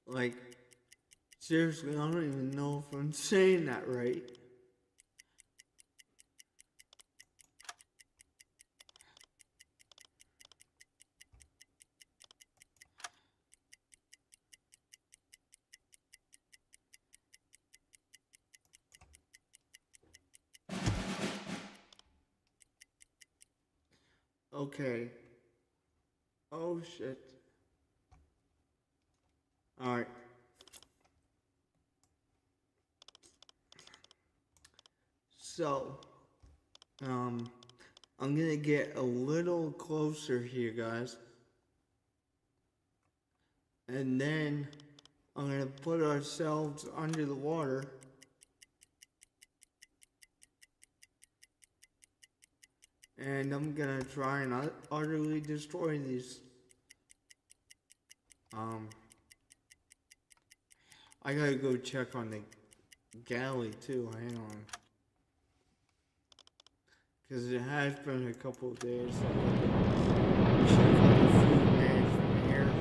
Like, seriously, I don't even know if I'm saying that right. Okay. Oh shit. Alright. So, I'm gonna get a little closer here, guys. And then I'm gonna put ourselves under the water. And I'm gonna try and utterly destroy these. I gotta go check on the galley too, hang on. Cause it has been a couple of days. So I gotta check on the food management here.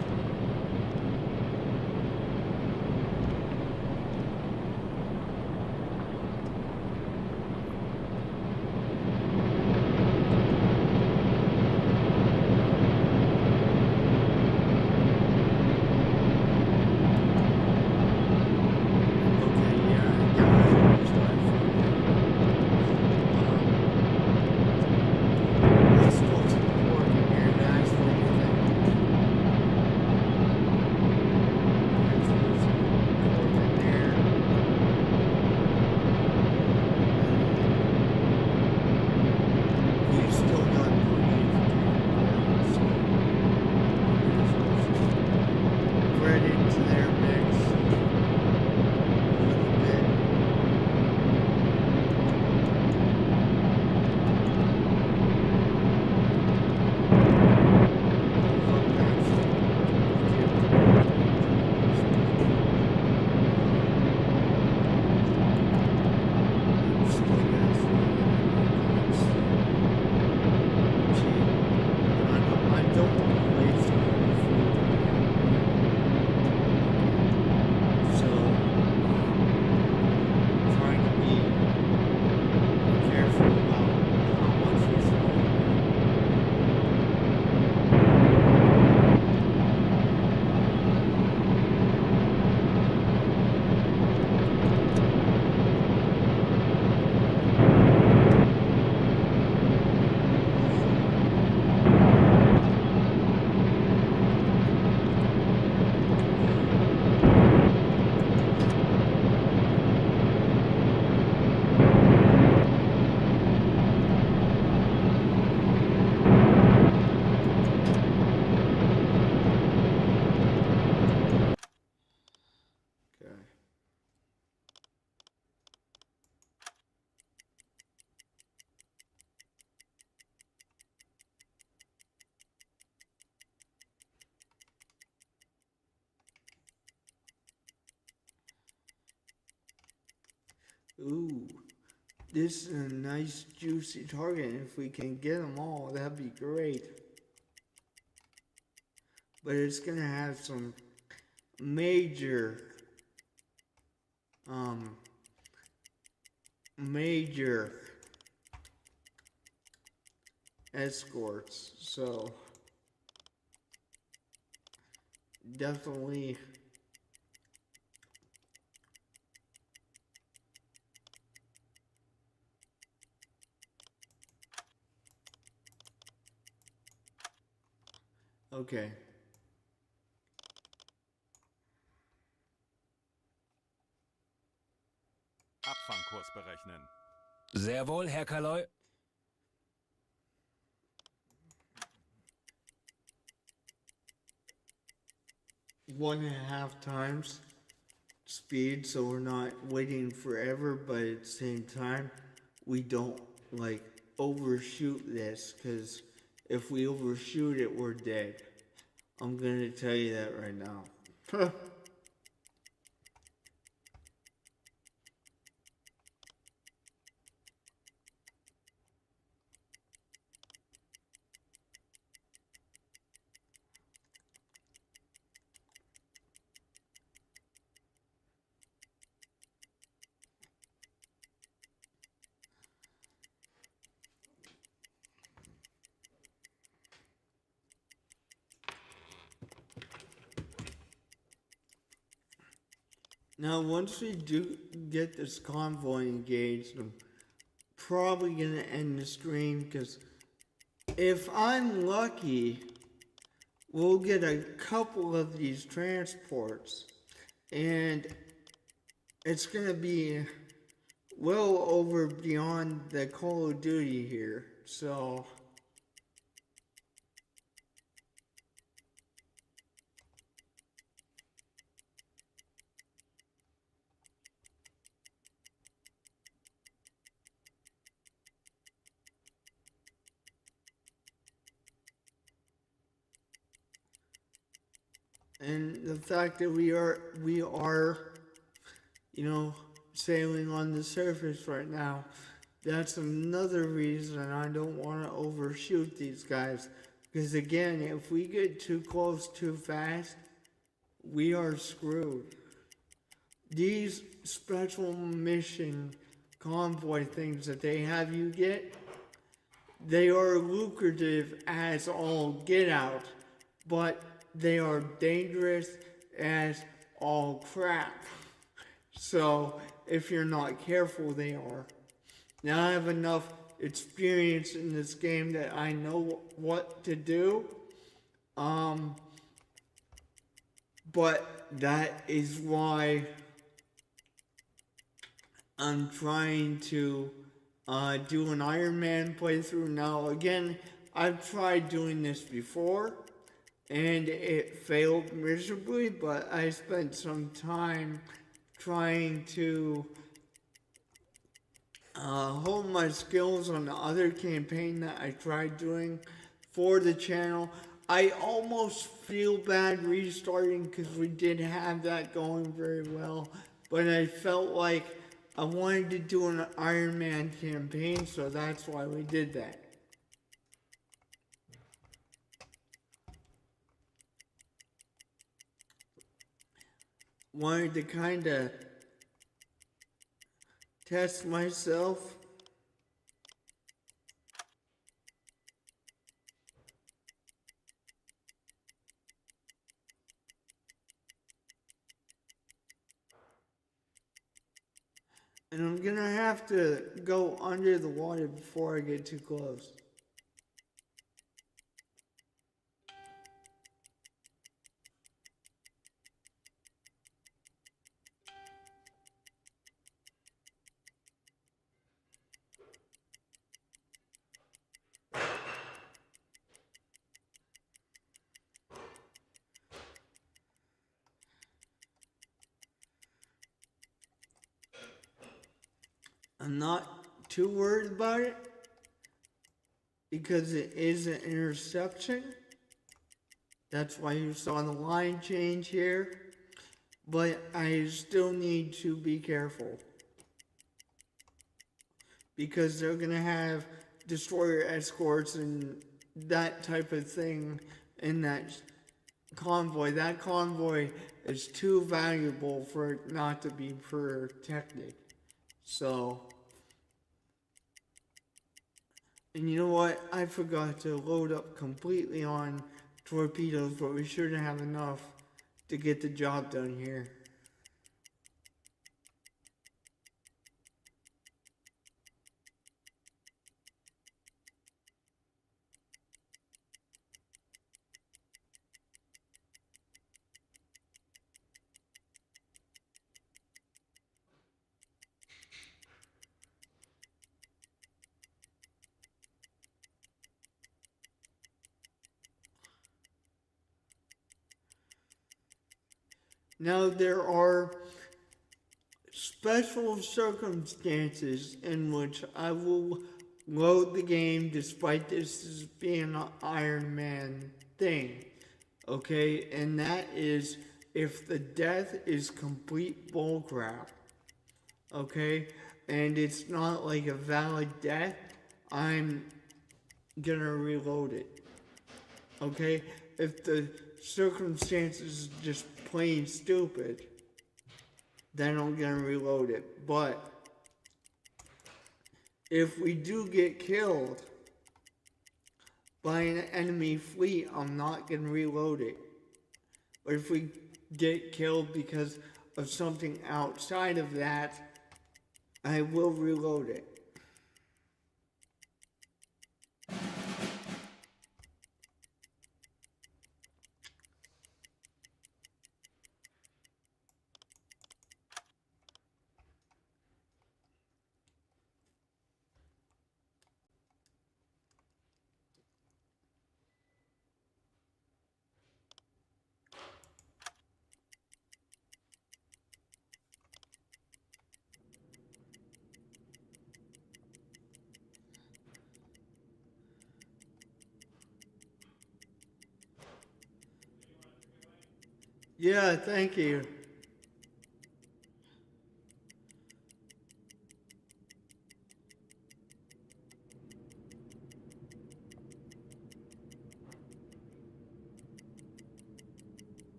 Ooh, This is a nice juicy target. If we can get them all, that'd be great. But it's gonna have some major escorts, so definitely okay. Abfangkurs berechnen. Sehr wohl, Herr Kaloi. 1.5 times speed, so we're not waiting forever, but at the same time we don't like overshoot this, because if we overshoot it, we're dead. I'm gonna tell you that right now. Now, once we do get this convoy engaged, I'm probably going to end the stream, because if I'm lucky, we'll get a couple of these transports, and it's going to be well over beyond the Call of Duty here, so... And the fact that we are, you know, sailing on the surface right now, that's another reason I don't want to overshoot these guys. Because again, if we get too close too fast, we are screwed. These special mission convoy things that they have you get, they are lucrative as all get out, but they are dangerous as all crap. So if you're not careful, they are. Now I have enough experience in this game that I know what to do. But that is why I'm trying to do an Ironman playthrough now. Again, I've tried doing this before, and it failed miserably, but I spent some time trying to hone my skills on the other campaign that I tried doing for the channel. I almost feel bad restarting because we did have that going very well, but I felt like I wanted to do an Ironman campaign, so that's why we did that. Wanted to kind of test myself. And I'm gonna have to go under the water before I get too close. I'm not too worried about it because it is an interception. That's why you saw the line change here. But I still need to be careful. because they're gonna have destroyer escorts and that type of thing in that convoy. That convoy is too valuable for it not to be protected. So, and you know what? I forgot to load up completely on torpedoes, but we should have enough to get the job done here. Now, there are special circumstances in which I will load the game despite this as being an Iron Man thing, okay? And that is if the death is complete bullcrap, okay? And it's not like a valid death, I'm gonna reload it, okay? If the circumstances are just plain stupid, then I'm gonna reload it. But if we do get killed by an enemy fleet, I'm not gonna reload it. But if we get killed because of something outside of that, I will reload it. Yeah, thank you.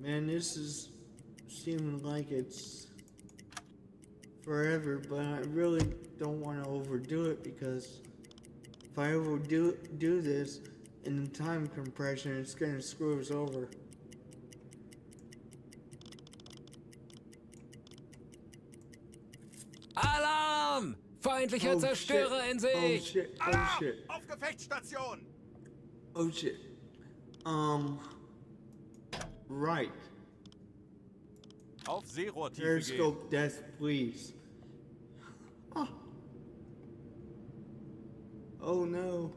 Man, this is seeming like it's forever, but I really don't want to overdo it, because if I overdo this in time compression, it's going to screw us over. Alarm! Feindlicher Zerstörer in Oh Sicht! shit, oh Alarm! shit, Auf Gefechtsstation! oh shit. Right. Auf Seerohrtiefe gehen. Periscope death, please. Oh. Oh no.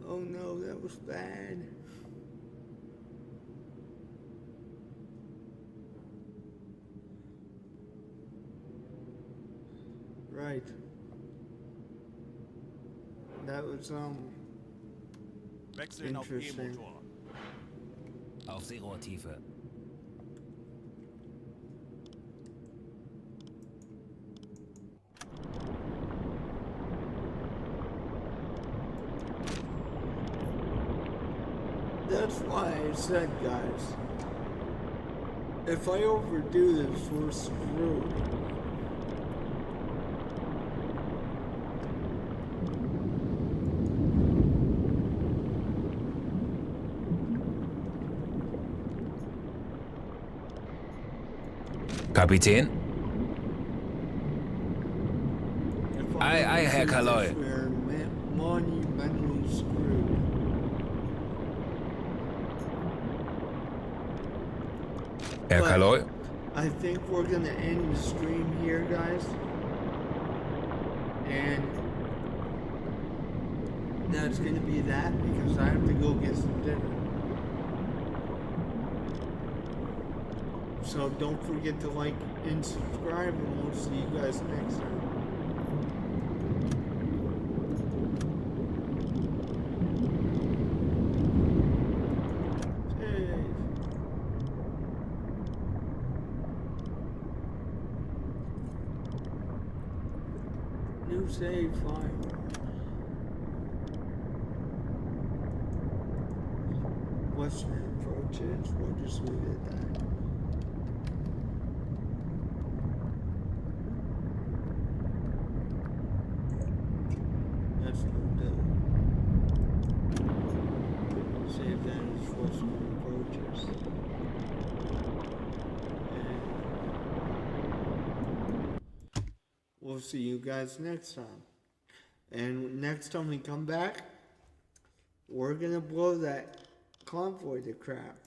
Oh no, that was bad. Right. That was Wechseln auf Interesting. E-Motor. Auf Seerohrtiefe. That's why I said, guys, if I overdo this, we're screwed. Kapitän? If Aye, aye, Herr overdo Kaloy. this, we're monumentally screwed. Herr But Kaloy? I I think we're gonna end the stream here, guys. And that's gonna be that because I have to go get some dinner. So don't forget to like and subscribe, and we'll see you guys next time. New save file. Western approaches, we'll just leave it at that. That's no good. Save that as Western approaches. And we'll see you guys next time. And next time we come back, we're gonna blow that convoy to crap.